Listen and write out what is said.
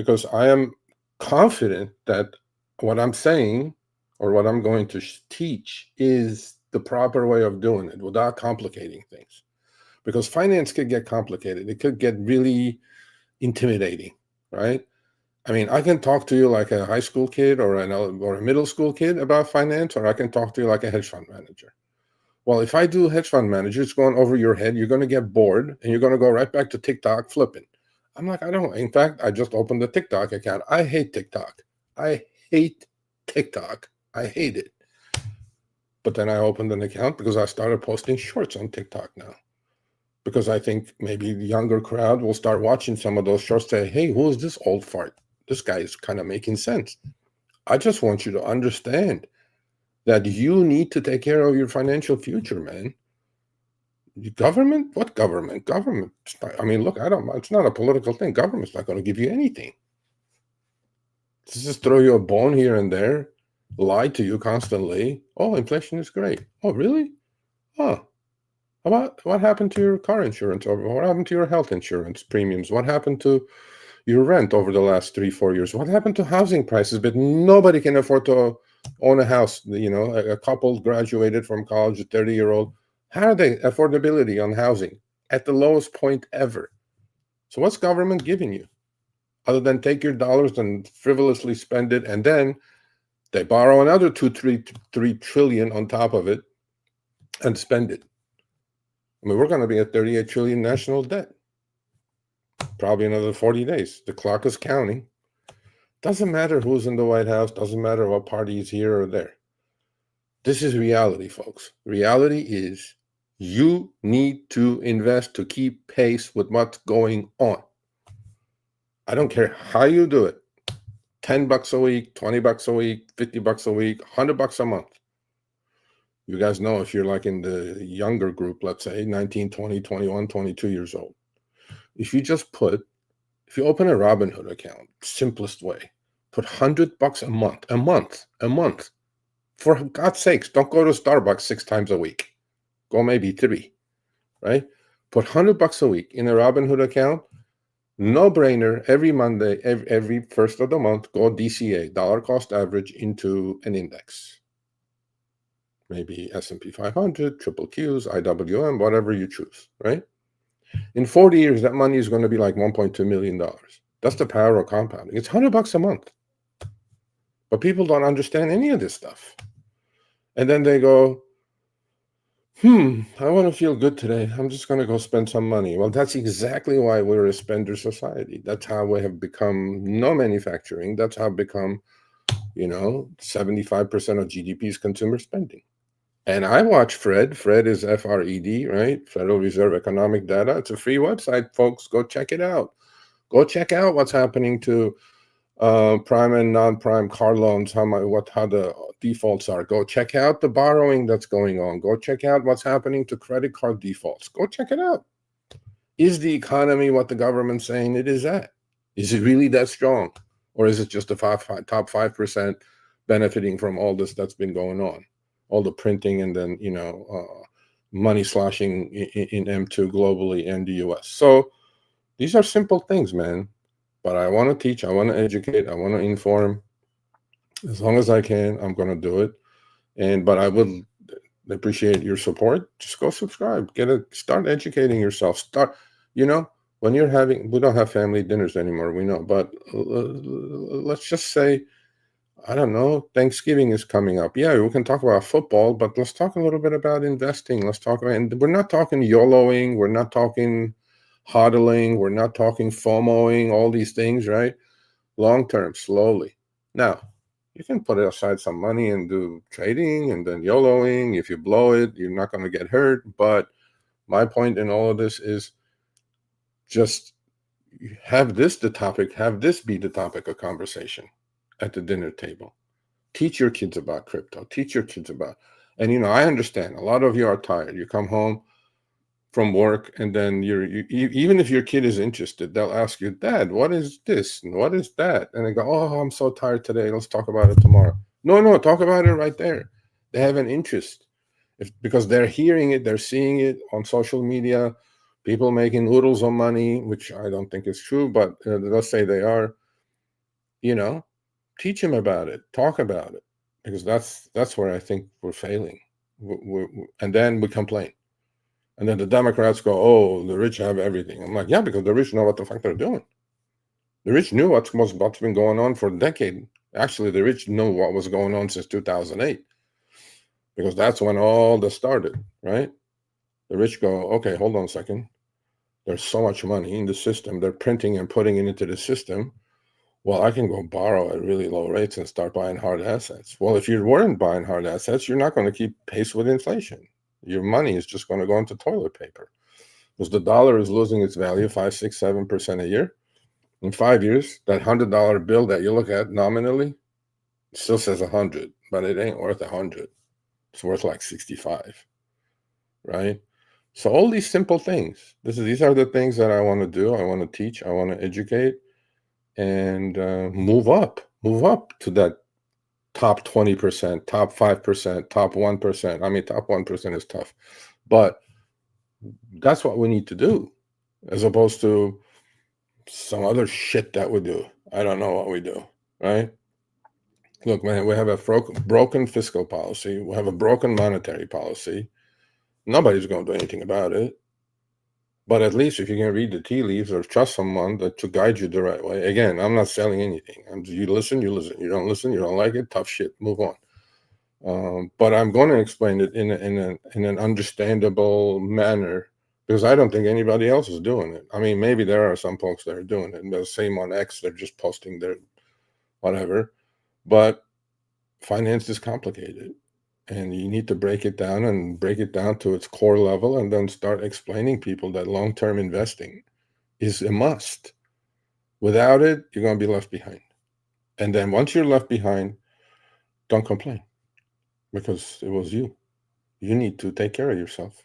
because I am confident that what I'm saying or what I'm going to teach is the proper way of doing it without complicating things. Because finance could get complicated, it could get really intimidating, right? I mean, I can talk to you like a high school kid or a middle school kid about finance, or I can talk to you like a hedge fund manager. Well, if I do hedge fund manager, it's going over your head. You're going to get bored and you're going to go right back to TikTok flipping. I'm like, I don't. In fact, I just opened a TikTok account. I hate TikTok. I hate TikTok. I hate it. But then I opened an account because I started posting shorts on TikTok now. Because I think maybe the younger crowd will start watching some of those shorts, say, hey, who is this old fart? This guy is kind of making sense. I just want you to understand that you need to take care of your financial future, man. Government? What government? Government. I mean, look, I don't. It's not a political thing. Government's not going to give you anything. Just throw you a bone here and there, lie to you constantly. Oh, inflation is great. Oh, really? Huh. What happened to your car insurance? Or what happened to your health insurance premiums? What happened to your rent over the last 3-4 years? What happened to housing prices? But nobody can afford to own a house. You know, a couple graduated from college, a 30-year-old. How are they affordability on housing at the lowest point ever? So what's government giving you other than take your dollars and frivolously spend it, and then they borrow another 3 trillion on top of it and spend it? I mean, we're going to be at 38 trillion national debt. Probably another 40 days. The clock is counting. Doesn't matter who's in the White House. Doesn't matter what party is here or there. This is reality, folks. Reality is you need to invest to keep pace with what's going on. I don't care how you do it. $10 a week, $20 a week, $50 a week, $100 a month. You guys know if you're like in the younger group, let's say 19, 20, 21, 22 years old. If you open a Robinhood account, simplest way, put $100 a month. For God's sakes, don't go to Starbucks 6 times a week. Go maybe 3, right? Put $100 a week in a Robinhood account. No brainer. Every Monday, every first of the month, go DCA, dollar cost average, into an index. Maybe S&P 500, triple Qs, IWM, whatever you choose, right? In 40 years, that money is going to be like $1.2 million. That's the power of compounding. It's $100 a month. But people don't understand any of this stuff. And then they go, I want to feel good today. I'm just going to go spend some money. Well, that's exactly why we're a spender society. That's how we have become no manufacturing. That's how become, 75% of GDP is consumer spending. And I watch Fred. Fred is FRED, right? Federal Reserve Economic Data. It's a free website, folks. Go check it out. Go check out what's happening to prime and non-prime car loans, how the defaults are. Go check out the borrowing that's going on. Go check out what's happening to credit card defaults. Go check it out. Is the economy what the government's saying it is at? Is it really that strong? Or is it just the top 5% benefiting from all this that's been going on? All the printing and then, money sloshing in M2 globally and the US. So these are simple things, man. But I want to teach, I want to educate, I want to inform. As long as I can, I'm going to do it. But I would appreciate your support. Just go subscribe. Start educating yourself. When you're we don't have family dinners anymore, we know. But let's just say, I don't know, Thanksgiving is coming up. Yeah, we can talk about football, but let's talk a little bit about investing. And we're not talking YOLOing. We're not talking hodling. We're not talking FOMOing, all these things, right? Long term, slowly. Now, you can put aside some money and do trading and then YOLOing. If you blow it, you're not going to get hurt. But my point in all of this is just have this be the topic of conversation at the dinner table. Teach your kids about crypto. Teach your kids about, and I understand a lot of you are tired. You come home from work, and then even if your kid is interested, they'll ask you, Dad, what is this and what is that? And they go, oh, I'm so tired today. Let's talk about it tomorrow. No, talk about it right there. They have an interest because they're hearing it, they're seeing it on social media. People making oodles of money, which I don't think is true, but let's say they are. You know, teach him about it, talk about it, because that's where I think we're failing. And then we complain. And then the Democrats go, oh, the rich have everything. I'm like, yeah, because the rich know what the fuck they're doing. The rich knew what's been going on for a decade. Actually, the rich knew what was going on since 2008, because that's when all this started, right? The rich go, okay, hold on a second. There's so much money in the system. They're printing and putting it into the system. Well, I can go borrow at really low rates and start buying hard assets. Well, if you weren't buying hard assets, you're not going to keep pace with inflation. Your money is just going to go into toilet paper, because the dollar is losing its value 5, 6, 7% a year. In 5 years, that $100 bill that you look at nominally still says 100, but it ain't worth 100. It's worth like 65, right? So all these simple things. These are the things that I want to do. I want to teach. I want to educate, and move up to that top 20%, top 5%, top 1%. I mean, top 1% is tough, but that's what we need to do, as opposed to some other shit that we do. I don't know what we do, right? Look, man, we have a broken fiscal policy. We have a broken monetary policy. Nobody's going to do anything about it. But at least if you can read the tea leaves or trust someone to guide you the right way. Again, I'm not selling anything. You listen, you listen. You don't listen, you don't like it. Tough shit. Move on. But I'm going to explain it in an understandable manner, because I don't think anybody else is doing it. I mean, maybe there are some folks that are doing it. And the same on X, they're just posting their whatever. But finance is complicated, and you need to break it down to its core level, and then start explaining people that long-term investing is a must. Without it, you're going to be left behind. And then once you're left behind, don't complain, because it was you. You need to take care of yourself.